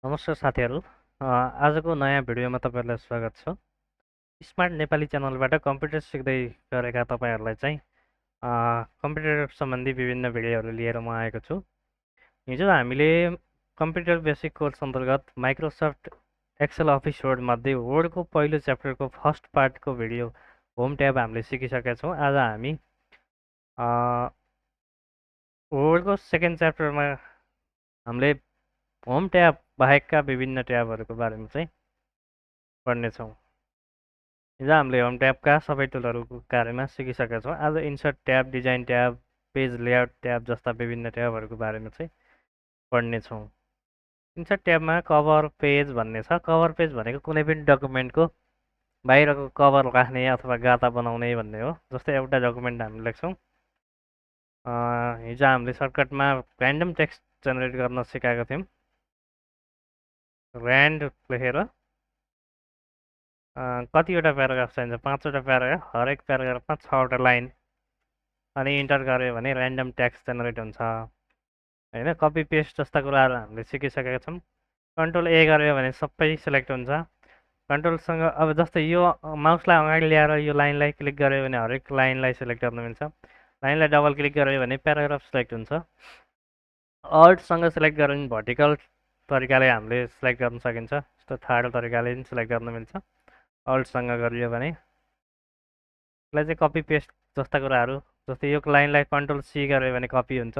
नमस्कार साथीहरू। आजको नयाँ भिडियोमा तपाईँहरूलाई स्वागत छ। स्मार्ट नेपाली च्यानलबाट कम्प्युटर सिक्दै गरेका तपाईँहरूलाई चाहिँ कम्प्युटर सम्बन्धी विभिन्न भिडियोहरू लिएर म आएको छु। हिजो हामीले कम्प्युटर बेसिक कोर्स अन्तर्गत माइक्रोसफ्ट एक्सेल अफिस वर्डमध्ये वर्डको पहिलो च्याप्टरको फर्स्ट पार्टको भिडियो होम ट्याब हामीले सिकिसकेका छौँ। आज हामी वर्डको सेकेन्ड च्याप्टरमा हामीले होम ट्याब बाहेकका विभिन्न ट्याबहरूको बारेमा चाहिँ पढ्नेछौँ। हिजो हामीले होम ट्याबका सबै टुलहरूको बारेमा सिकिसकेका छौँ। आज insert tab, design tab, page layout tab जस्ता विभिन्न ट्याबहरूको बारेमा चाहिँ पढ्नेछौँ। इन्सर्ट ट्याबमा कभर पेज भन्ने छ। कभर पेज भनेको कुनै पनि डकुमेन्टको बाहिरको कभर राख्ने अथवा गाता बनाउने भन्ने हो। जस्तै एउटा डकुमेन्ट हामी लेख्छौँ। हिजो हामीले सर्टकटमा ऱ्यान्डम टेक्स्ट जेनेरेट गर्न सिकाएको थियौँ। ऱ्यान्ड लेखेर कतिवटा प्याराग्राफ चाहिन्छ? 5वटा प्याराग्राफ, हरेक प्याराग्राफमा 6वटा लाइन, अनि इन्टर गऱ्यो भने ऱ्यान्डम टेक्स्ट जेनेरेट हुन्छ होइन। कपी पेस्ट जस्ता कुराहरू हामीले सिकिसकेका छौँ। कन्ट्रोल ए गऱ्यो भने सबै सिलेक्ट हुन्छ। कन्ट्रोलसँग अब जस्तै यो माउसलाई अगाडि ल्याएर यो लाइनलाई क्लिक गऱ्यो भने हरेक लाइनलाई सिलेक्ट गर्न मिल्छ। लाइनलाई डबल क्लिक गऱ्यो भने प्याराग्राफ सिलेक्ट हुन्छ। अल्टसँग सिलेक्ट गऱ्यो भने भर्टिकल तरिकाले हामीले सिलेक्ट गर्न सकिन्छ। जस्तो थर्ड तरिकाले पनि सिलेक्ट गर्न मिल्छ। अल्टसँग गरियो भने यसलाई चाहिँ कपी पेस्ट जस्ता कुराहरू, जस्तै यो लाइनलाई कन्ट्रोल सी गऱ्यो भने कपी हुन्छ,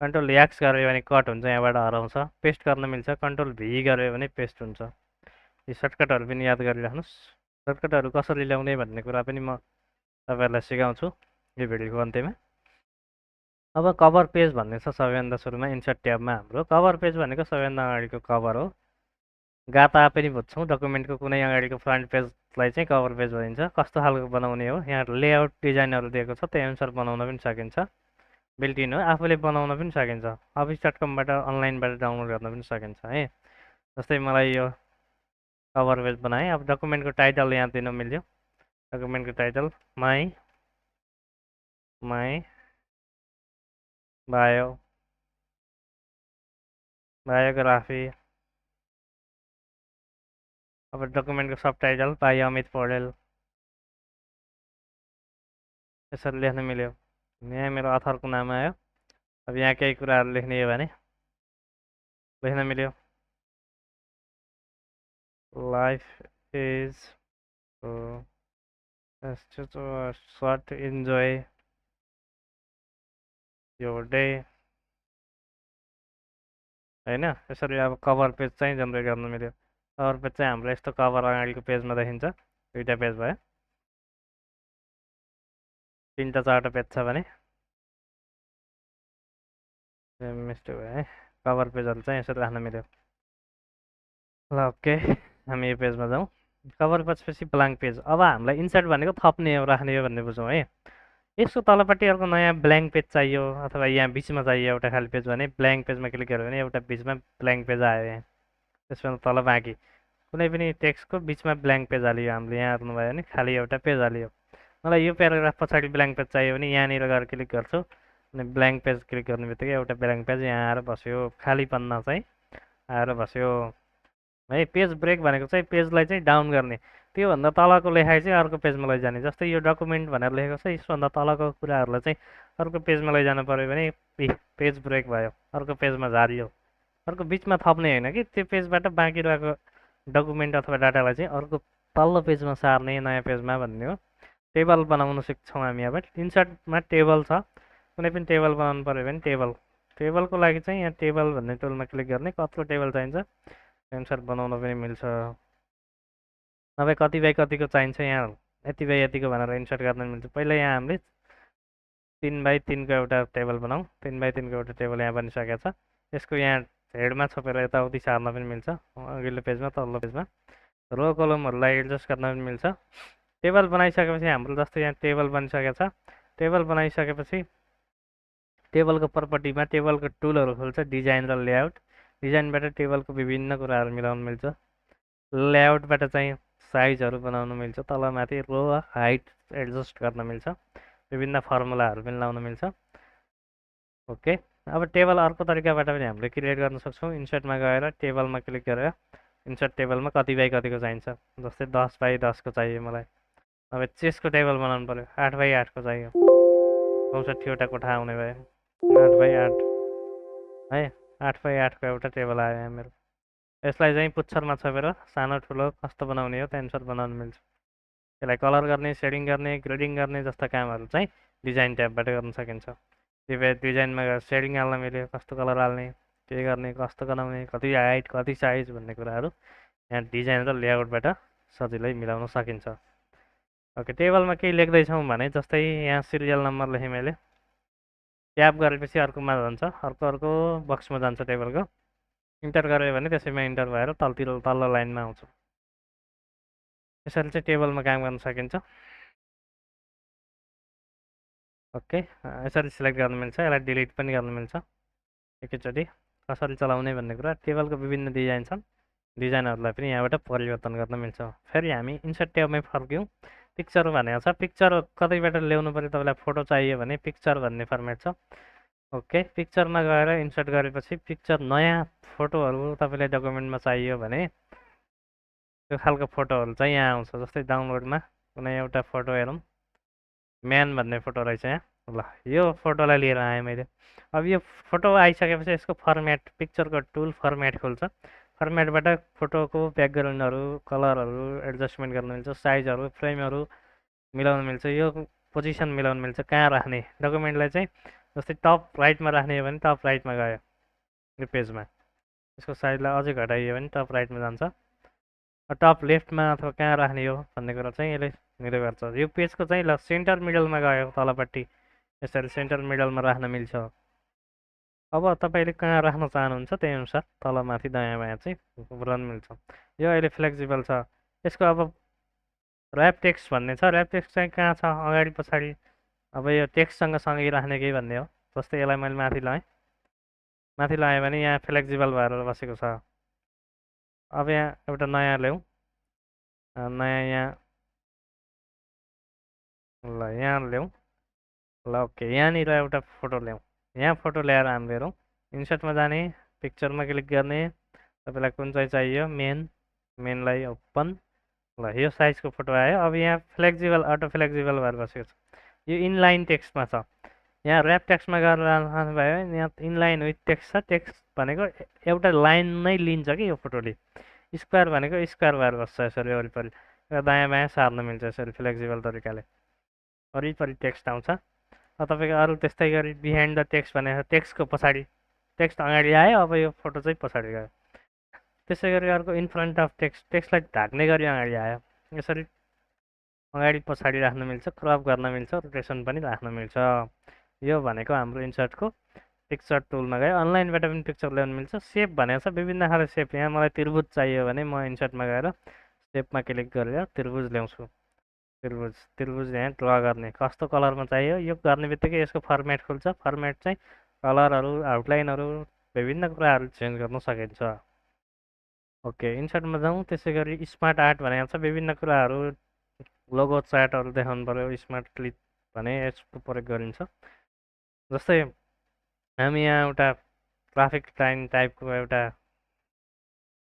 कन्ट्रोल एक्स गऱ्यो भने कट हुन्छ, यहाँबाट हराउँछ। पेस्ट गर्न मिल्छ, कन्ट्रोल भी गऱ्यो भने पेस्ट हुन्छ। यी सर्टकटहरू पनि याद गरिराख्नुहोस्। सर्टकटहरू कसरी ल्याउने भन्ने कुरा पनि म तपाईँहरूलाई सिकाउँछु यो भिडियोको अन्त्यमा। अब कभर पेज भन्ने छ सबैभन्दा सुरुमा इन्सर्ट ट्याबमा। हाम्रो कभर पेज भनेको सबैभन्दा अगाडिको कभर हो। गाता पनि बुझ्छौँ। डकुमेन्टको कुनै अगाडिको फ्रन्ट पेजलाई चाहिँ कभर पेज भनिन्छ। कस्तो खालको बनाउने हो, यहाँ लेआउट डिजाइनहरू दिएको छ, त्यही अनुसार बनाउन पनि सकिन्छ। बिल्ट इन हो, आफूले बनाउन पनि सकिन्छ। अफिस.कमबाट अनलाइनबाट डाउनलोड गर्न पनि सकिन्छ है। जस्तै मलाई यो कभर पेज बनाएँ। अब डकुमेन्टको टाइटल यहाँ दिन मिल्यो। डकुमेन्टको टाइटल माई बायोग्राफी। अब डकुमेन्टको सब टाइटल बाई अमित पौडेल, यसरी लेख्न मिल्यो। यहाँ मेरो अथरको नाम आयो। अब यहाँ केही कुराहरू लेख्ने हो भने लेख्न मिल्यो। Life is short, enjoy your day होइन। यसरी अब कभर पेज चाहिँ जेनरेट गर्न मिल्यो। कभर पेज चाहिँ हाम्रो यस्तो कभर अगाडिको पेजमा देखिन्छ। 2टा पेज भयो, 3टा 4टा पेज छ भने मिस्टेक भयो है। कभर पेजहरू चाहिँ यसरी राख्न मिल्यो। ल ओके, हामी यो पेजमा जाउँ। कभर पेजपछि ब्ल्याङ्क पेज। अब हामीलाई इन्सर्ट भनेको थप्ने हो, राख्ने हो भन्ने बुझौँ है। यसको तलपट्टि अर्को नयाँ ब्ल्याङ्क पेज चाहियो अथवा यहाँ बिचमा चाहियो एउटा खाली पेज भने ब्ल्याङ्क पेजमा क्लिक गऱ्यो भने एउटा बिचमा ब्ल्याङ्क पेज आयो। यहाँ त्यसमा तल बाँकी कुनै पनि टेक्स्टको बिचमा ब्ल्याङ्क पेज हालियो हामीले। यहाँ हेर्नुभयो भने खालि एउटा पेज हालियो। मलाई यो प्याराग्राफ पछाडि ब्ल्याङ्क पेज चाहियो भने यहाँनिर गएर क्लिक गर्छु अनि ब्ल्याङ्क पेज क्लिक गर्ने बित्तिकै एउटा ब्ल्याङ्क पेज यहाँ आएर बस्यो। खाली पन्ना चाहिँ आएर बस्यो है। पेज ब्रेक भनेको चाहिँ पेजलाई चाहिँ डाउन गर्ने, त्योभन्दा तलको लेखाइ चाहिँ अर्को पेजमा लैजाने। जस्तै यो डकुमेन्ट भनेर लेखेको छ, यसभन्दा तलको कुराहरूलाई चाहिँ अर्को पेजमा लैजानु पऱ्यो भने पेज ब्रेक भयो, अर्को पेजमा झारियो। अर्को बिचमा थप्ने होइन कि, त्यो पेजबाट बाँकी रहेको डकुमेन्ट अथवा डाटालाई चाहिँ अर्को तल्लो पेजमा सार्ने, नयाँ पेजमा भन्ने हो। टेबल बनाउन सिक्छौँ हामी अब। इन्सर्टमा टेबल छ, कुनै पनि टेबल बनाउनु पऱ्यो भने टेबलको लागि चाहिँ यहाँ टेबल भन्ने टुलमा क्लिक गर्ने, कतिको टेबल चाहिन्छ अनुसार बनाउन पनि मिल्छ। नभए कति बाई कतिको चाहिन्छ, यहाँ यति बाई यतिको भनेर इन्सर्ट गर्न मिल्छ। पहिला यहाँ हामीले 3x3को एउटा टेबल बनाऊँ। 3x3को एउटा टेबल यहाँ बनिसकेको छ। यसको यहाँ हेडमा छोपेर यताउति सार्न पनि मिल्छ, अघिल्लो पेजमा तल्लो पेजमा। रो कलमहरूलाई एडजस्ट गर्न पनि मिल्छ। टेबल बनाइसकेपछि हाम्रो जस्तो यहाँ टेबल बनिसकेको छ। टेबल बनाइसकेपछि टेबलको प्रपर्टीमा टेबलको टुलहरू खोल्छ, डिजाइन र लेआउट। डिजाइनबाट टेबलको विभिन्न कुराहरू मिलाउन मिल्छ। लेआउटबाट चाहिँ साइजहरू बनाउन मिल्छ, तलमाथि रो हाइट एडजस्ट गर्न मिल्छ, विभिन्न फर्मुलाहरू पनि लाउन मिल्छ। ओके, अब टेबल अर्को तरिकाबाट पनि हामीले क्रिएट गर्न सक्छौँ। इन्सर्टमा गएर टेबलमा क्लिक गरेर इन्सर्ट टेबलमा कति बाई कतिको चाहिन्छ, जस्तै 10 बाई 10को चाहियो मलाई। अब चेसको टेबल बनाउनु पऱ्यो, 8 बाई 8को चाहियो, 64वटा कोठा आउने भयो, 8 बाई 8 है, 8 बाई 8को एउटा टेबल आयो यहाँ मेरो। यसलाई चाहिँ पुच्छरमा छोपेर सानो ठुलो कस्तो बनाउने हो त्यहाँअनुसार बनाउनु मिल्छ। यसलाई कलर गर्ने, सेडिङ गर्ने, ग्रेडिङ गर्ने जस्ता कामहरू चाहिँ डिजाइन ट्याबबाट गर्न सकिन्छ। डिजाइनमा गएर सेडिङ हाल्न मिल्यो, कस्तो कलर हाल्ने, के गर्ने, कस्तो बनाउने, कति हाइट कति साइज भन्ने कुराहरू यहाँ डिजाइन र लेआउटबाट सजिलै मिलाउन सकिन्छ। ओके, टेबलमा केही लेख्दैछौँ भने जस्तै यहाँ सिरियल नम्बर लेखेँ मैले, ट्याप गरेपछि अर्कोमा जान्छ, अर्को बक्समा जान्छ टेबलको, इन्टर गऱ्यो भने त्यसैमा इन्टर भएर तल्लो लाइनमा आउँछ। यसरी चाहिँ टेबलमा काम गर्न सकिन्छ। ओके, यसरी सिलेक्ट गर्न मिल्छ, यसलाई डिलिट पनि गर्न मिल्छ एकैचोटि। कसरी चलाउने भन्ने कुरा, टेबलको विभिन्न डिजाइन छन्, डिजाइनहरूलाई पनि यहाँबाट परिवर्तन गर्न मिल्छ। फेरि हामी इन्सर्ट ट्याबमै फर्क्यौँ। पिक्चर भनेको छ, पिक्चर कतैबाट ल्याउनु पऱ्यो, तपाईँलाई फोटो चाहियो भने पिक्चर भन्ने फर्मेट छ। ओके, पिक्चरमा गएर इन्सर्ट गरेपछि पिक्चर नयाँ फोटोहरू तपाईँलाई डकुमेन्टमा चाहियो भने त्यो खालको फोटोहरू चाहिँ यहाँ आउँछ। जस्तै डाउनलोडमा कुनै एउटा फोटो हेरौँ, म्यान भन्ने फोटो रहेछ यहाँ। ल, यो फोटोलाई लिएर आएँ मैले। अब यो फोटो आइसकेपछि यसको फर्मेट, पिक्चरको टुल फर्मेट खुल्छ। फर्मेटबाट फोटोको ब्याकग्राउन्डहरू, कलरहरू एडजस्टमेन्ट गर्न मिल्छ, साइजहरू, फ्रेमहरू मिलाउन मिल्छ, यो पोजिसन मिलाउन मिल्छ, कहाँ राख्ने डकुमेन्टलाई चाहिँ। जस्तै टप राइटमा राख्ने हो भने टप राइटमा गयो यो पेजमा, यसको साइजलाई अझै घटाइयो भने टप राइटमा जान्छ। टप लेफ्टमा अथवा कहाँ राख्ने हो भन्ने कुरा चाहिँ यसले निर्भर गर्छ। यो पेजको चाहिँ ल सेन्टर मिडलमा गयो तलपट्टि, यसरी सेन्टर मिडलमा राख्न मिल्छ। अब तपाईँले कहाँ राख्न चाहनुहुन्छ त्यही अनुसार तल माथि दायाँ बायाँ चाहिँ गर्न मिल्छ। यो अहिले फ्लेक्सिबल छ। यसको अब ऱ्याप टेक्स्ट भन्ने छ, ऱ्याप टेक्स्ट चाहिँ कहाँ छ, अगाडि पछाडि। अब यो टेक्स्टसँग सँगै राख्ने केही भन्ने हो। जस्तै यसलाई मैले माथि लगाएँ, माथि लगाएँ भने यहाँ फ्लेक्सिबल भएर बसेको छ। अब यहाँ एउटा नयाँ ल्याउँ, नयाँ यहाँ, ल यहाँ ल्याउँ। ल ओके, यहाँनिर एउटा फोटो ल्याउँ। यहाँ फोटो ल्याएर हामीले हेरौँ, इन्सर्टमा जाने, पिक्चरमा क्लिक गर्ने, तपाईँलाई कुन चाहिँ चाहियो, मेनलाई ओपन। ल, यो साइजको फोटो आयो। अब यहाँ फ्लेक्जिबल, अटो फ्लेक्जिबल भएर बसेको छ। यो इनलाइन टेक्स्टमा छ। यहाँ ऱ्याप टेक्स्टमा गरेर लानुभयो भने यहाँ इनलाइन विथ टेक्स्ट छ। टेक्स्ट भनेको एउटा लाइन नै लिन्छ कि यो फोटोले। स्क्वायर भनेको स्क्वायर भएर बस्छ यसरी वरिपरि, र दायाँ बायाँ सार्न मिल्छ यसरी फ्लेक्जिबल तरिकाले, वरिपरि टेक्स्ट आउँछ। तपाईँको अरू त्यस्तै गरी बिहाइन्ड द टेक्स्ट भनेर टेक्स्टको पछाडि, टेक्स्ट अगाडि आयो, अब यो फोटो चाहिँ पछाडि गयो। त्यसै गरी अर्को इन फ्रन्ट अफ टेक्स्ट, टेक्स्टलाई ढाक्ने गरी अगाडि आयो, यसरी अगाडि पछाडि राख्न मिल्छ, क्रप गर्न मिल्छ, रोटेसन पनि राख्न मिल्छ। यो भनेको हाम्रो इन्सर्टको पिक्चर टुलमा गयो। अनलाइनबाट पनि पिक्चर ल्याउनु मिल्छ। सेप भनेको छ, विभिन्न खाले सेप। यहाँ मलाई त्रिभुज चाहियो भने म इन्सर्टमा गएर सेपमा क्लिक गरेर त्रिभुज ल्याउँछु। त्रिभुज यहाँ ड्र गर्ने, कस्तो कलरमा चाहियो यो गर्ने बित्तिकै यसको फर्मेट खुल्छ। फर्मेट चाहिँ कलरहरू, आउटलाइनहरू, विभिन्न कुराहरू चेन्ज गर्न सकिन्छ। ओके, इन्सर्टमा जाउँ। त्यसै गरी स्मार्ट आर्ट भनेको छ, विभिन्न कुराहरू, लोगो चार्टहरू देखाउनु पऱ्यो, स्मार्ट क्लिप भने यसको प्रयोग गरिन्छ। जस्तै हामी यहाँ एउटा ट्राफिक लाइन टाइपको एउटा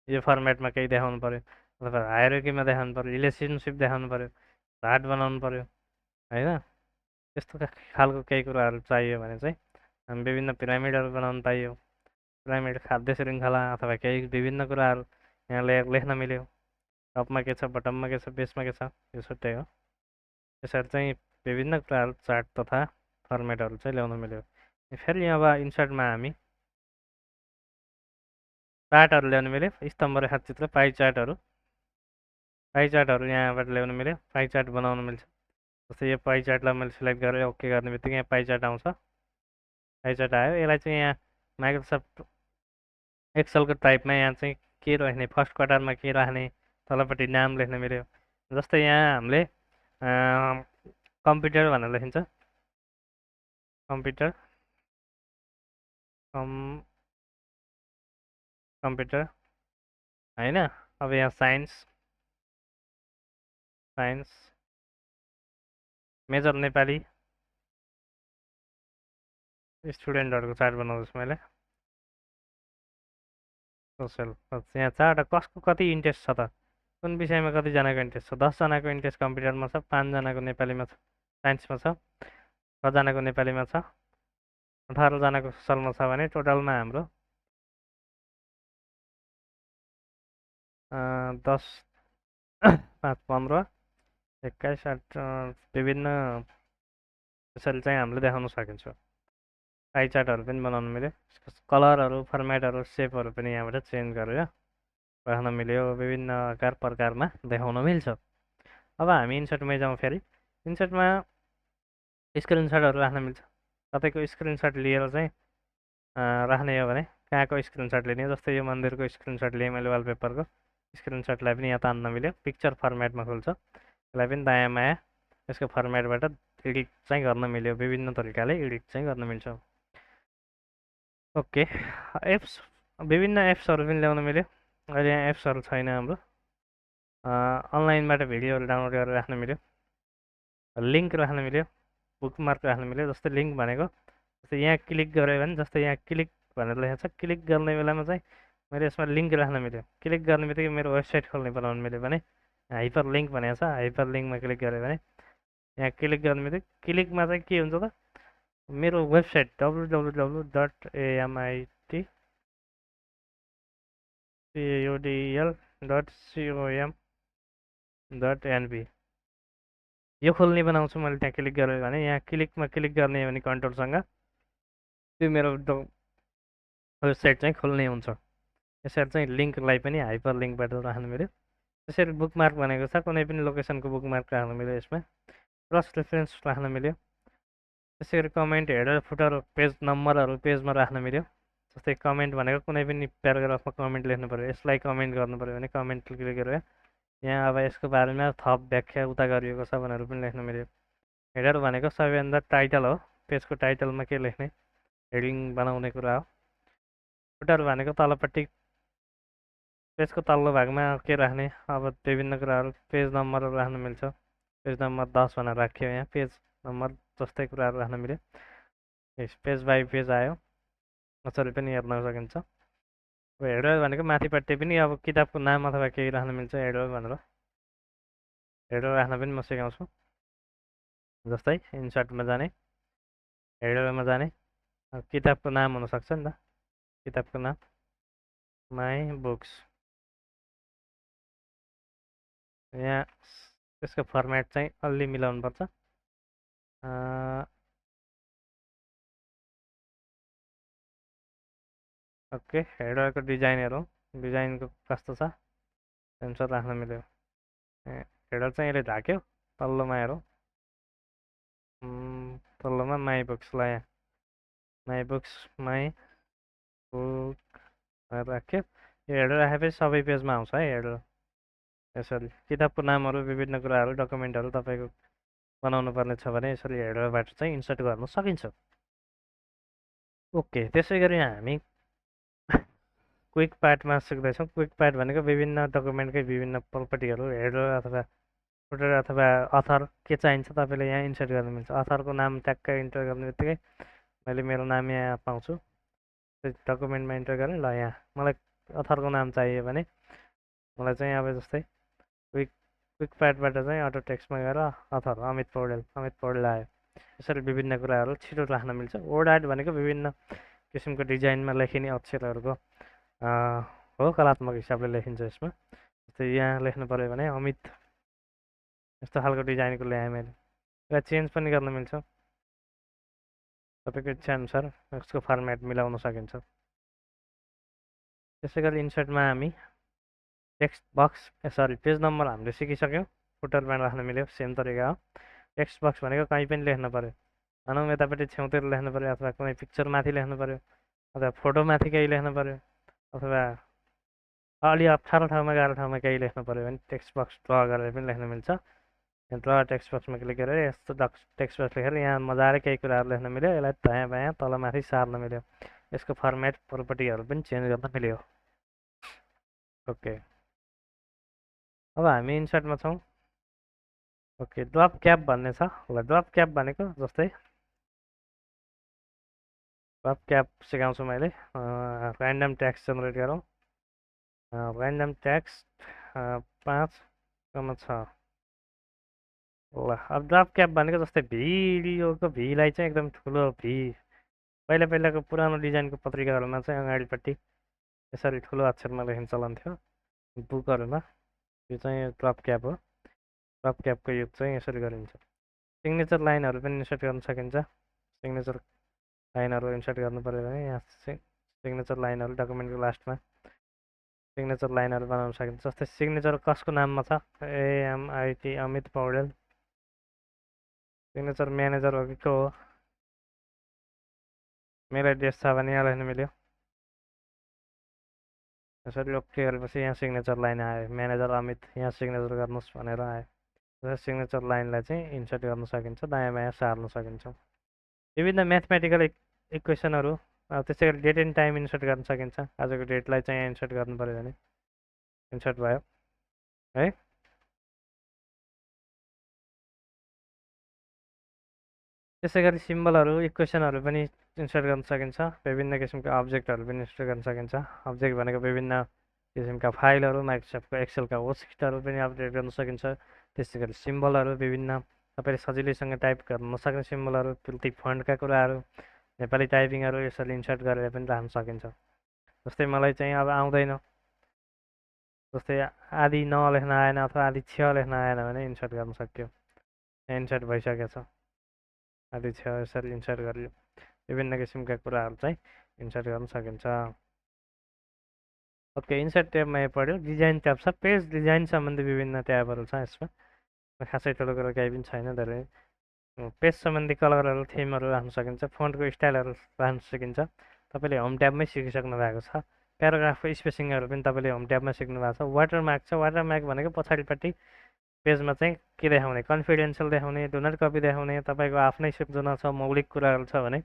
यो फर्मेटमा केही देखाउनु पऱ्यो, अथवा हायरार्कीमा देखाउनु पऱ्यो, रिलेसनसिप देखाउनु पऱ्यो, चार्ट बनाउनु पऱ्यो, होइन। त्यस्तो खालको केही कुराहरू चाहियो भने चाहिँ हामी विभिन्न पिरामिडहरू बनाउनु पाइयो। पिरामिड, खाद्य श्रृङ्खला अथवा केही विभिन्न कुराहरू यहाँ लेख्न मिल्यो। टपमा के छ, बटममा के छ, बेसमा के छ, यो छुट्टै हो। यसरी चाहिँ विभिन्न कुराहरू, चार्ट तथा फर्मेटहरू चाहिँ ल्याउन मिल्यो। फेरि अब इन्सर्टमा हामी चार्टहरू ल्याउनु मिल्यो, स्तम्भ रेखाचित्र, पाइ चार्टहरू यहाँबाट ल्याउनु मिल्यो, पाइ चार्ट बनाउनु मिल्छ। जस्तै यो पाइ चार्टलाई मैले सिलेक्ट गरेर ओके गर्ने बित्तिकै यहाँ पाइ चार्ट आउँछ। पाइ चार्ट आयो। यसलाई चाहिँ यहाँ माइक्रोसफ्ट एक्सेलको टाइपमा यहाँ चाहिँ के राख्ने, फर्स्ट क्वार्टरमा के राख्ने, तलपट्टि नाम लेख्न मिल्यो। जस्तै यहाँ हामीले कम्प्युटर भनेर लेखिन्छ, कम्प्युटर होइन। अब यहाँ साइन्स मेजर नेपाली, स्टुडेन्टहरूको चार्ट बनाउँदैछु मैले सोसियल यहाँ चार्ट कसको कति इन्ट्रेस्ट छ त कुन विषयमा कतिजनाको इन्ट्रेस्ट छ 10जनाको इन्ट्रेस्ट कम्प्युटरमा छ 5जनाको नेपालीमा छ साइन्समा छ 6जनाको नेपालीमा छ 18जनाको सोसलमा छ भने टोटलमा हाम्रो 10 5 15 21 8 विभिन्न त्यसरी चाहिँ हामीले देखाउन सकिन्छ पाइ चार्टहरू पनि बनाउनु मिल्यो कलरहरू फर्मेटहरू सेपहरू पनि यहाँबाट चेन्ज गरेर राख्न मिल्यो विभिन्न आकार प्रकारमा देखाउन मिल्छ अब हामी इन्सर्टमै जाउँ फेरि इन्सर्टमा स्क्रिनसटहरू राख्न मिल्छ तपाईँको स्क्रिनसट लिएर चाहिँ राख्ने हो भने कहाँको स्क्रिनसट लिने जस्तै यो मन्दिरको स्क्रिनसट लिएँ मैले वालपेपरको स्क्रिनसटलाई पनि यहाँ तान्न मिल्यो पिक्चर फर्मेटमा खुल्छ यसलाई पनि दायाँ माया यसको फर्मेटबाट एडिट चाहिँ गर्न मिल्यो विभिन्न तरिकाले एडिट चाहिँ गर्न मिल्छ ओके एप्स विभिन्न एप्सहरू पनि ल्याउन मिल्यो अहिले यहाँ एप्सहरू छैन हाम्रो अनलाइनबाट भिडियोहरू डाउनलोड गरेर राख्न मिल्यो लिङ्क राख्न मिल्यो बुकमार्क राख्न मिल्यो जस्तै लिङ्क भनेको जस्तै यहाँ क्लिक गऱ्यो भने जस्तै यहाँ क्लिक भनेर लेखेको छ क्लिक गर्ने बेलामा चाहिँ मैले यसमा लिङ्क राख्न मिल्यो क्लिक गर्ने बित्तिकै मेरो वेबसाइट खोल्ने बनाउनु मिल्यो भने हाइपर लिङ्क भनेको छ हाइपर लिङ्कमा क्लिक गऱ्यो भने यहाँ क्लिक गर्ने बित्तिकै क्लिकमा चाहिँ के हुन्छ त मेरो वेबसाइट www.amitcudl.com.np यो खोल्ने बनाउँछु मैले त्यहाँ क्लिक गरेँ भने यहाँ क्लिकमा क्लिक गर्ने हो भने कन्ट्रोलसँग त्यो मेरो वेबसाइट चाहिँ खोल्ने हुन्छ यसरी चाहिँ लिङ्कलाई पनि हाइपर लिङ्कबाट राख्नु मिल्यो त्यसरी बुकमार्क भनेको छ कुनै पनि लोकेसनको बुकमार्क राख्नु मिल्यो यसमा क्रस रेफरेन्स राख्न मिल्यो त्यसै गरी कमेन्ट हेडर फुटर पेज नम्बरहरू पेजमा राख्न मिल्यो जस्तै कमेन्ट भनेको कुनै पनि प्याराग्राफमा कमेन्ट लेख्नु पऱ्यो यसलाई कमेन्ट गर्नु पऱ्यो भने कमेन्ट क्लिक गरेर यहाँ अब यसको बारेमा थप व्याख्या उता गरिएको छ भनेर पनि लेख्नु मिल्यो हेडर भनेको सबैभन्दा टाइटल हो पेजको टाइटलमा के लेख्ने हेडिङ बनाउने कुरा हो फुटर भनेको तलपट्टि पेजको तल्लो भागमा के राख्ने अब विभिन्न कुराहरू पेज नम्बरहरू राख्न मिल्छ पेज नम्बर 10 भनेर राख्यो यहाँ पेज नम्बर जस्तै कुराहरू राख्न मिल्यो पेज बाई पेज आयो यसरी पनि हेर्न सकिन्छ अब हेडर भनेको माथिपट्टि पनि अब किताबको नाम अथवा केही राख्न मिल्छ हेडर भनेर हेडर राख्न पनि म सिकाउँछु जस्तै इन्सर्टमा जाने हेडरमा जाने किताबको नाम हुनसक्छ नि त किताबको नाम माई बुक्स यहाँ त्यसको फर्मेट चाहिँ अलि मिलाउनुपर्छ ओके हेडरको डिजाइनको कस्तो छ अनुसार राख्न मिल्यो हेडर चाहिँ यसले ढाक्यो तल्लोमा हेरौँ तल्लोमा माई बुक्सलाई माई बुक्स माई बुक राख्यो यो हेडर राखेपछि सबै पेजमा आउँछ है हेडर यसरी किताबको नामहरू विभिन्न कुराहरू डकुमेन्टहरू तपाईँको बनाउनु पर्ने छ भने यसरी हेडरबाट चाहिँ इन्सर्ट गर्न सकिन्छ ओके त्यसै गरी हामी क्विक पार्टमा सिक्दैछौँ क्विक पार्ट भनेको विभिन्न डकुमेन्टकै विभिन्न प्रपर्टीहरू हेडर अथवा फुटर अथवा अथर के चाहिन्छ तपाईँले यहाँ इन्सर्ट गर्न मिल्छ अथरको नाम ट्याक्कै इन्टर गर्ने बित्तिकै मैले मेरो नाम यहाँ पाउँछु डकुमेन्टमा इन्टर गरेँ ल यहाँ मलाई अथरको नाम चाहियो भने मलाई चाहिँ अब जस्तै क्विक पार्टबाट चाहिँ अटो टेक्स्टमा गएर अथर अमित पौडेल आयो यसरी विभिन्न कुराहरू छिटो राख्न मिल्छ वर्ड आर्ट भनेको विभिन्न किसिमको डिजाइनमा लेखिने अक्षरहरूको हो कलात्मक हिसाबले लेखिन्छ यसमा जस्तै यहाँ लेख्नु पऱ्यो भने अमित यस्तो खालको डिजाइनको ल्याएँ मैले यसलाई चेन्ज पनि गर्न मिल्छ तपाईँको इच्छाअनुसार यसको फर्मेट मिलाउन सकिन्छ त्यसै गरी इन्सर्टमा हामी टेक्स्ट बक्स पेज नम्बर हामीले सिकिसक्यौँ फुटरमा राख्न मिल्यो सेम तरिका हो टेक्स्ट बक्स भनेको कहीँ पनि लेख्नु पऱ्यो भनौँ यतापट्टि छेउतिर लेख्नु पऱ्यो अथवा कुनै पिक्चर माथि लेख्नु पऱ्यो अथवा फोटो माथि केही लेख्नु पऱ्यो अथवा अलि अप्ठ्यारो ठाउँमा गाह्रो ठाउँमा केही लेख्नु पऱ्यो भने टेक्स्ट बक्स ड्र गरेर पनि लेख्न मिल्छ ड्र टेक्स्ट बक्समा क्लिक गरेर यस्तो टेक्स्ट बक्स लेखेर यहाँ मजाले केही कुराहरू लेख्न मिल्यो यसलाई दायाँ बायाँ तलमाथि सार्न मिल्यो यसको फर्मेट प्रोपर्टीहरू पनि चेन्ज गर्न मिल्यो ओके अब हामी इन्सर्टमा छौँ ओके ड्रप क्याप भन्ने छ ल ड्रप क्याप भनेको जस्तै टप क्याप सिकाउँछु मैले ऱ्यान्डम ट्याक्स जेनेरेट गरौँ ऱ्यान्डम ट्याक्स 5,6 ल अब ड्रप क्याप भनेको जस्तै भिडियोको भीलाई चाहिँ एकदम ठुलो भी पहिलाको पुरानो डिजाइनको पत्रिकाहरूमा चाहिँ अगाडिपट्टि यसरी ठुलो अक्षरमा लेख्ने चलन थियो बुकहरूमा यो चाहिँ ड्रप क्याप हो ड्रप क्यापको युज चाहिँ यसरी गरिन्छ सिग्नेचर लाइनहरू पनि इन्सर्ट गर्न सकिन्छ सिग्नेचर लाइनहरू इन्सर्ट गर्नु पऱ्यो भने यहाँ सिग्नेचर लाइनहरू डकुमेन्टको लास्टमा सिग्नेचर लाइनहरू बनाउन सकिन्छ जस्तै सिग्नेचर कसको नाममा छ AMIT Amit Paudel signature manager हो कि को हो मेरो एड्रेस छ भने यहाँ लेख्नु मिल्यो यसरी ओके गरेपछि यहाँ सिग्नेचर लाइन आयो म्यानेजर अमित यहाँ सिग्नेचर गर्नुहोस् भनेर आयो सिग्नेचर लाइनलाई चाहिँ इन्सर्ट गर्न सकिन्छ दायाँ बायाँ सार्न सकिन्छ विभिन्न म्याथमेटिकल इक्वेसनहरू त्यसै गरी डेट एन्ड टाइम इन्सर्ट गर्न सकिन्छ आजको डेटलाई चाहिँ इन्सर्ट गर्नु पऱ्यो भने इन्सर्ट भयो है त्यसै गरी सिम्बलहरू इक्वेसनहरू पनि इन्सर्ट गर्न सकिन्छ विभिन्न किसिमका अब्जेक्टहरू पनि इन्सर्ट गर्न सकिन्छ अब्जेक्ट भनेको विभिन्न किसिमका फाइलहरू माइक्रोसफ्टको एक्सेलका वर्कसिटहरू पनि अपडेट गर्न सकिन्छ त्यसै गरी सिम्बलहरू विभिन्न तपाईँले सजिलैसँग टाइप गर्न नसक्ने सिम्बलहरू ती फन्टका कुराहरू नेपाली टाइपिङहरू यसरी इन्सर्ट गरेर पनि राख्न सकिन्छ जस्तै मलाई चाहिँ अब आउँदैन जस्तै आदि न लेख्न आएन अथवा आदि छ लेख्न आएन भने इन्सर्ट गर्न सक्यो इन्सर्ट भइसकेको छ आदि छ यसरी इन्सर्ट गरियो विभिन्न किसिमका कुराहरू चाहिँ इन्सर्ट गर्न सकिन्छ ओके इन्सर्ट ट्याबमा यो पढ्यो डिजाइन ट्याब छ पेज डिजाइन सम्बन्धी विभिन्न ट्याबहरू छ यसमा खासै ठुलो कुरो केही पनि छैन धेरै पेज सम्बन्धी कलरहरू थिमहरू राख्न सकिन्छ फोन्टको स्टाइलहरू राख्न सकिन्छ तपाईँले होम ट्याबमै सिकिसक्नु भएको छ प्याराग्राफको स्पेसिङहरू पनि तपाईँले होम ट्याबमा सिक्नु भएको छ वाटरमार्क छ वाटरमार्क भनेको पछाडिपट्टि पेजमा चाहिँ के देखाउने कन्फिडेन्सियल देखाउने डु नट कपी देखाउने तपाईँको आफ्नै सूचना छ मौलिक कुराहरू छ भने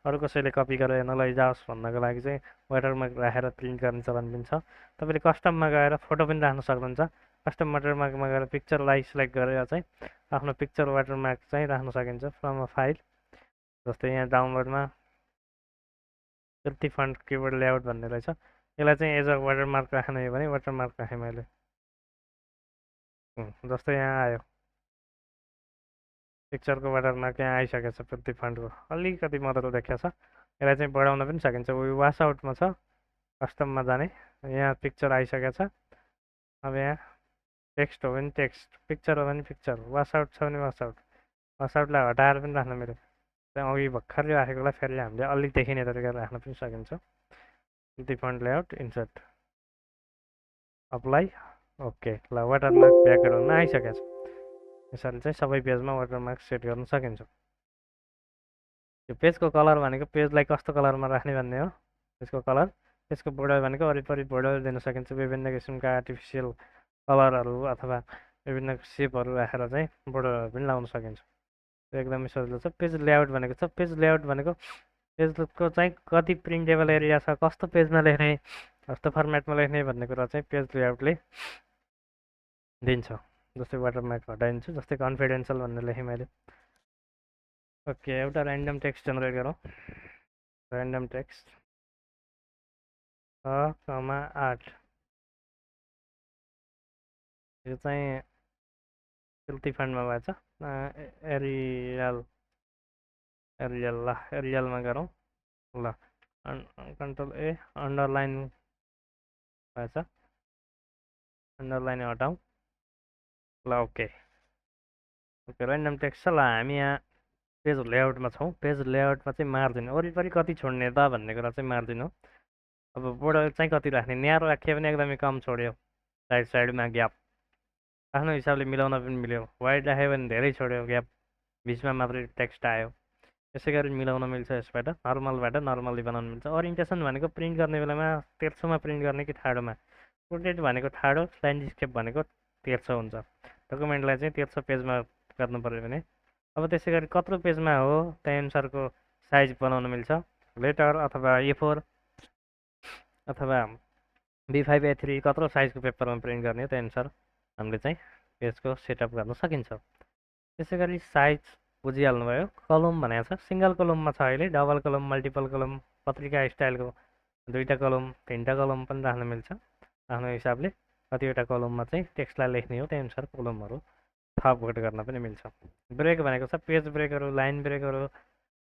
अरू कसैले कपी गरेर नलैजाओस् भन्नको लागि चाहिँ वाटरमार्क राखेर प्रिन्ट गर्ने चलन पनि छ तपाईँले कस्टममा गएर फोटो पनि राख्न सक्नुहुन्छ कस्टम वाटरमार्कमा गएर पिक्चरलाई सिलेक्ट गरेर चाहिँ आफ्नो पिक्चर वाटरमार्क चाहिँ राख्न सकिन्छ फ्रम अ फाइल जस्तै यहाँ डाउनलोडमा फिल्टी फन्ट किबोर्ड लेआउट भन्ने रहेछ यसलाई चाहिँ एज अ वाटरमार्क राख्ने हो भने वाटरमार्क राखेँ मैले जस्तै यहाँ आयो पिक्चरको वाटरमार्क यहाँ आइसकेको छ फिल्टी फन्टको अलिकति मद्दत देखिएको छ यसलाई चाहिँ बढाउन पनि सकिन्छ उयो वास आउटमा छ कस्टममा जाने यहाँ पिक्चर आइसकेको छ अब यहाँ टेक्स्ट हो भने टेक्स्ट पिक्चर हो भने पिक्चर वास आउट छ भने वास आउटलाई हटाएर पनि राख्न मिल्यो त्यहाँ अघि भर्खरै राखेकोलाई फेरि हामीले अलिक देखिने तरिकाले राख्न पनि सकिन्छ फिल्टी font layout insert apply okay ल वाटरमार्क ब्याकग्राउन्डमा आइसकेको छ यसरी चाहिँ सबै पेजमा वाटरमार्क सेट गर्न सकिन्छ यो पेजको कलर भनेको पेजलाई कस्तो कलरमा राख्ने भन्ने हो त्यसको कलर त्यसको बोर्डर भनेको वरिपरि बोर्डर दिन सकिन्छ विभिन्न किसिमका आर्टिफिसियल कलरहरू अथवा विभिन्न सेपहरू राखेर चाहिँ बोर्डरहरू पनि लाउन सकिन्छ एकदमै सजिलो छ पेज लेआउट भनेको छ पेज लेआउट भनेको पेजको चाहिँ कति प्रिन्टेबल एरिया छ कस्तो पेजमा लेख्ने कस्तो फर्मेटमा लेख्ने भन्ने कुरा चाहिँ पेज लेआउटले दिन्छ जस्तै वाटरमार्क हटाइदिन्छु जस्तै कन्फिडेन्सियल भनेर लेखेँ मैले ओके एउटा ऱ्यान्डम टेक्स्ट जेनेरेट गरौँ ऱ्यान्डम टेक्स्ट 6,8 यो चाहिँ फिल्टी फन्टमा भएछ एरियल ल एरियलमा गरौँ ल कन्ट्रोल ए अन्डरलाइन भएछ अन्डरलाइन हटाउँ ल ओके ऱ्यान्डम टेक्स्ट छ ल हामी यहाँ पेज लेआउटमा छौँ पेज लेआउटमा चाहिँ मार्जिन वरिपरि कति छोड्ने त भन्ने कुरा चाहिँ मार्जिन हो अब बोर्डर चाहिँ कति राख्ने न्यारो राख्यो भने एकदमै कम छोड्यो साइडमा ग्याप आफ्नो हिसाबले मिलाउन पनि मिल्यो वाइड राख्यो भने धेरै छोड्यो ग्याप बिचमा मात्रै टेक्स्ट आयो यसै गरी मिलाउन मिल्छ यसबाट नर्मल्ली बनाउन मिल्छ ओरिएन्टेसन भनेको प्रिन्ट गर्ने बेलामा तेर्सोमा प्रिन्ट गर्ने कि ठाडोमा पोर्ट्रेट भनेको ठाडो ल्यान्डस्केप भनेको तेर्सो हुन्छ डकुमेन्टलाई चाहिँ तेर्सो पेजमा गर्नु पऱ्यो भने अब त्यसै गरी कत्रो पेजमा हो त्यही अनुसारको साइज बनाउन मिल्छ लेटर अथवा A4 अथवा B5 A3 कत्रो साइजको पेपरमा प्रिन्ट गर्ने त्यही अनुसार हामीले चाहिँ पेजको सेटअप गर्न सकिन्छ त्यसै गरी साइज बुझिहाल्नुभयो। कलम भनेको छ सिङ्गल कलममा छ अहिले, डबल कलम मल्टिपल कलम पत्रिका स्टाइलको 2टा कलम 3टा कलम पनि राख्न मिल्छ आफ्नो हिसाबले। कतिवटा कलममा चाहिँ टेक्स्टलाई लेख्ने हो त्यही अनुसार कलमहरू थपघट गर्न पनि मिल्छ। ब्रेक भनेको छ पेज ब्रेकहरू लाइन ब्रेकहरू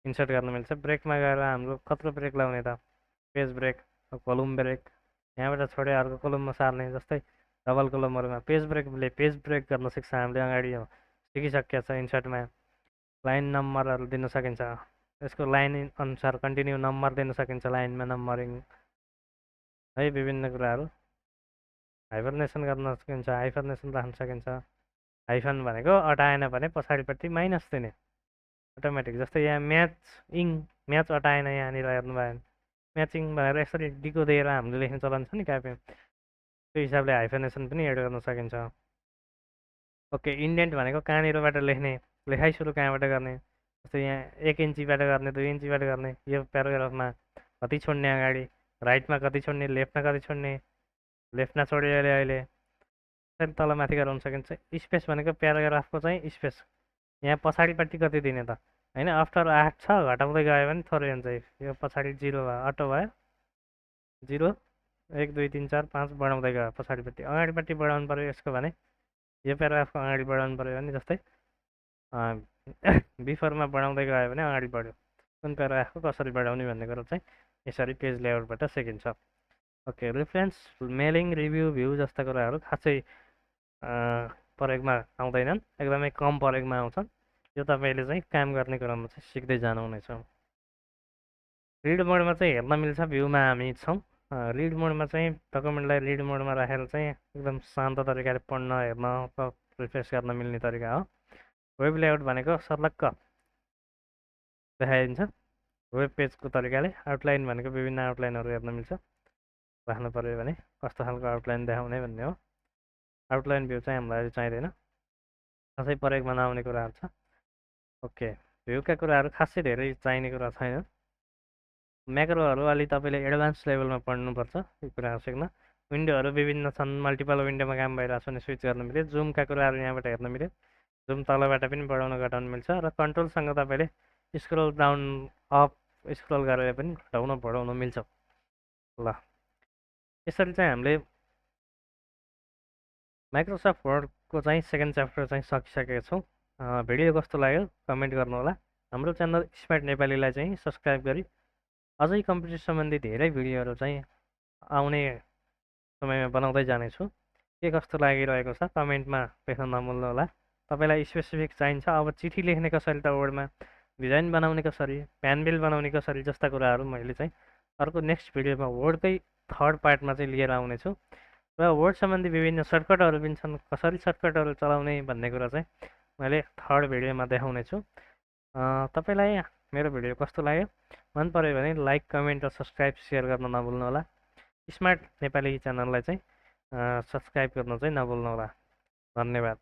इन्सर्ट गर्न मिल्छ। ब्रेकमा गएर हाम्रो कत्रो ब्रेक लाउने त, पेज ब्रेक कलम ब्रेक, यहाँबाट छोडे अर्को कलममा सार्ने। जस्तै डबल कलमहरूमा पेज ब्रेक गर्न सिक्छ हामीले अगाडि सिकिसकेका छ। इन्सर्टमा लाइन नम्बरहरू दिन सकिन्छ, यसको लाइन अनुसार कन्टिन्यू नम्बर दिन सकिन्छ, लाइनमा नम्बरिङ है विभिन्न कुराहरू। हाइफर्नेसन गर्न सकिन्छ, हाइफर्नेसन राख्न सकिन्छ। हाइफन भनेको अटाएन भने पछाडिपट्टि माइनस दिने अटोमेटिक। जस्तै यहाँ म्याच अटाएन, यहाँनिर हेर्नुभयो भने म्याचिङ भनेर यसरी डिको दिएर हामीले लेख्ने चलन छ नि कापीमा, त्यो हिसाबले हाइफर्नेसन पनि एड गर्न सकिन्छ। ओके, इन्डेन्ट भनेको कहाँनिरबाट लेख्ने, लेखाइ सुरु कहाँबाट गर्ने। जस्तै यहाँ 1 इन्चीबाट गर्ने, 2 इन्चीबाट गर्ने। यो प्याराग्राफमा कति छोड्ने, अगाडि राइटमा कति छोड्ने, लेफ्टमा कति छोड्ने, लेफ्टमा छोड्यो अहिले तलमाथि गराउन सकिन्छ। स्पेस भनेको प्याराग्राफको चाहिँ स्पेस, यहाँ पछाडिपट्टि कति दिने त होइन। आफ्टर 8 छ घटाउँदै गयो भने थोरै हुन्छ, यो पछाडि 0 भयो, अटो भयो 0 1 2 3 4 5 बढाउँदै गयो पछाडिपट्टि। अगाडिपट्टि बढाउनु पऱ्यो यसको भने यो प्याराग्राफको अगाडि बढाउनु पऱ्यो भने जस्तै बिफोरमा बढाउँदै गयो भने अगाडि बढ्यो। कुन प्याराग्राफको कसरी बढाउने भन्ने कुरो चाहिँ यसरी पेज लेआउटबाट सिकिन्छ। Okay, reference mailing review view जस्ता कुराहरू खासै प्रयोगमा आउँदैनन्, एकदमै कम प्रयोगमा आउँछन्। यो तपाईँले चाहिँ काम गर्ने क्रममा चाहिँ सिक्दै जानुहुनेछ। रिड मोडमा चाहिँ हेर्न मिल्छ, भ्यूमा हामी छौँ। रिड मोडमा चाहिँ डकुमेन्टलाई रिड मोडमा राखेर चाहिँ एकदम शान्त तरिकाले पढ्न हेर्न रिफ्रेस गर्न मिल्ने तरिका हो। वेब लेआउट भनेको सर्लक्क देखाइदिन्छ वेब पेजको तरिकाले। आउटलाइन भनेको विभिन्न आउटलाइनहरू हेर्न मिल्छ, राख्नु पऱ्यो भने कस्तो खालको आउटलाइन देखाउने भन्ने हो। आउटलाइन भ्यू चाहिँ हामीलाई चाहिँदैन, खासै प्रयोगमा नआउने कुराहरू छ। ओके, भ्यूका कुराहरू खासै धेरै चाहिने कुरा छैन। म्याक्रोहरू अलि तपाईँले एडभान्स लेभलमा पढ्नुपर्छ यो कुराहरू सिक्न। विन्डोहरू विभिन्न छन्, मल्टिपल विन्डोमा काम भइरहेको छ भने स्विच गर्न मिल्यो। जुमका कुराहरू यहाँबाट हेर्न मिल्यो, जुम तलबाट पनि बढाउन घटाउन मिल्छ र कन्ट्रोलसँग तपाईँले स्क्रोल डाउन अप स्क्रोल गरेर पनि घटाउन बढाउन मिल्छ। ल, यसरी चाहिँ हामीले माइक्रोसफ्ट वर्डको चाहिँ सेकेन्ड च्याप्टर चाहिँ सकिसकेका छौँ। भिडियो कस्तो लाग्यो कमेन्ट गर्नुहोला। हाम्रो च्यानल स्मार्ट नेपालीलाई चाहिँ सब्सक्राइब गरी अझै कम्प्युटर सम्बन्धी धेरै भिडियोहरू चाहिँ आउने समयमा बनाउँदै जानेछु। के कस्तो लागिरहेको छ कमेन्टमा लेख्न नभुल्नुहोला। तपाईँलाई स्पेसिफिक चाहिन्छ अब चिठी लेख्ने कसरी त वर्डमा, डिजाइन बनाउने कसरी, प्यानबिल बनाउने कसरी जस्ता कुराहरू मैले चाहिँ अर्को नेक्स्ट भिडियोमा वर्डकै थर्ड पार्टमा चाहिँ लिएर आउनेछु। र वर्ड सम्बन्धी विभिन्न सर्टकटहरू पनि छन्, कसरी सर्टकटहरू चलाउने भन्ने कुरा चाहिँ मैले थर्ड भिडियोमा देखाउनेछु। तपाईँलाई मेरो भिडियो कस्तो लाग्यो, मन पऱ्यो भने लाइक कमेन्ट र सब्सक्राइब सेयर गर्न नभुल्नुहोला। स्मार्ट नेपाली च्यानललाई चाहिँ सब्सक्राइब गर्न चाहिँ नभुल्नुहोला। धन्यवाद।